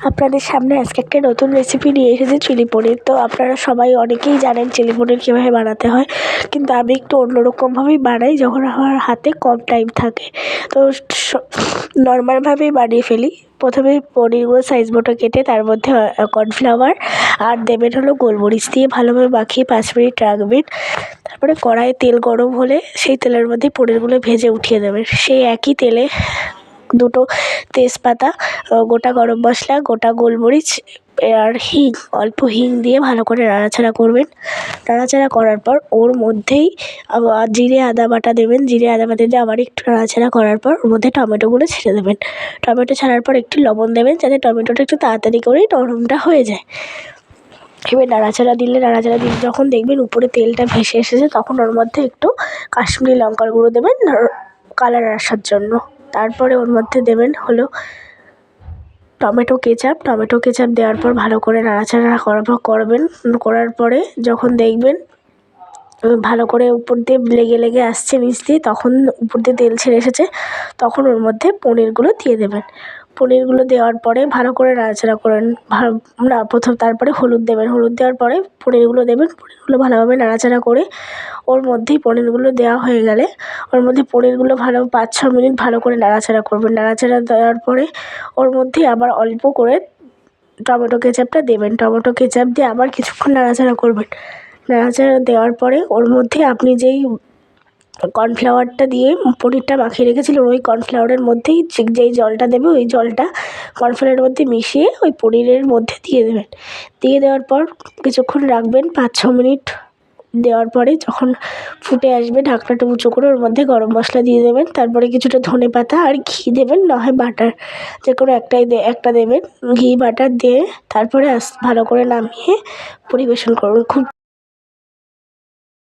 আপনাদের সামনে আজকে একটা নতুন রেসিপি নিয়ে এসেছি চিলি পনির। তো আপনারা সবাই অনেকেই জানেন চিলি পনির কীভাবে বানাতে হয়, কিন্তু আমি একটু অন্যরকমভাবেই বানাই যখন আমার হাতে কম টাইম থাকে। তো নর্মালভাবেই বানিয়ে ফেলি। প্রথমে পনিরগুলো সাইজ মতো কেটে তার মধ্যে কর্নফ্লাওয়ার আর দেবেন হলো গোলমরিচ দিয়ে ভালোভাবে মাখিয়ে 5 মিনিট রাখবেন। তারপরে কড়াইয়ে তেল গরম হলে সেই তেলের মধ্যে পনিরগুলো ভেজে উঠিয়ে দেবেন। সেই একই তেলে দুটো তেজপাতা, গোটা গরম মশলা, গোটা গোলমরিচ আর হিং, অল্প হিং দিয়ে ভালো করে নাড়াচাড়া করবেন। নাড়াচাড়া করার পর ওর মধ্যেই জিরে আদা বাটা দেবেন। জিরে আদা বাটা দিয়ে আবার একটু নাড়াচাড়া করার পর ওর মধ্যে টমেটোগুলো ছেড়ে দেবেন। টমেটো ছাড়ার পর একটু লবণ দেবেন যাতে টমেটোটা একটু তাড়াতাড়ি করেই নরমটা হয়ে যায়। এবার নাড়াচাড়া দিলে যখন দেখবেন উপরে তেলটা ভেসে এসেছে তখন ওর মধ্যে একটু কাশ্মীরি লঙ্কার গুঁড়ো দেবেন কালার আসার জন্য। তারপরে ওর মধ্যে দেবেন হলো টমেটো কেচাপ দেওয়ার পর ভালো করে নাড়াচাড়া করার পরে যখন দেখবেন ভালো করে উপর দিয়ে লেগে আসছে নিচ দিয়ে, তখন উপর দিয়ে তেল ছেড়ে এসেছে, তখন ওর মধ্যে পনিরগুলো দিয়ে দেবেন। পনিরগুলো দেওয়ার পরে ভালো করে নাড়াচাড়া করেন। তারপরে হলুদ দেবেন। হলুদ দেওয়ার পরে পনিরগুলো দেবেন। পনিরগুলো ভালোভাবে নাড়াচাড়া করে ওর মধ্যেই পনিরগুলো দেওয়া হয়ে গেলে ওর মধ্যে পনিরগুলো 5-6 মিনিট ভালো করে নাড়াচাড়া করবেন। নাড়াচাড়া দেওয়ার পরে ওর মধ্যে আবার অল্প করে টমেটো কেচাপটা দেবেন। টমেটো কেচাপ দিয়ে আবার কিছুক্ষণ নাড়াচাড়া করবেন। নাড়াচাড়া দেওয়ার পরে ওর মধ্যে আপনি যেই কর্নফ্লাওয়ারটা দিয়ে পনিরটা মাখিয়ে রেখেছিলেন ওই কর্নফ্লাওয়ারের মধ্যেই যেই জলটা দেবে ওই জলটা কর্নফ্লাওয়ারের মধ্যে মিশিয়ে ওই পনিরের মধ্যে দিয়ে দেবেন। দিয়ে দেওয়ার পর কিছুক্ষণ রাখবেন, 5-6 মিনিট দেওয়ার পরে যখন ফুটে আসবে ঢাকনাটা উঁচু করে ওর মধ্যে গরম মশলা দিয়ে দেবেন। তারপরে কিছুটা ধনেপাতা আর ঘি দেবেন, না হয় বাটার, যে কোনো একটা দেবেন। ঘি বাটার দিয়ে তারপরে ভালো করে নামিয়ে পরিবেশন করুন। খুব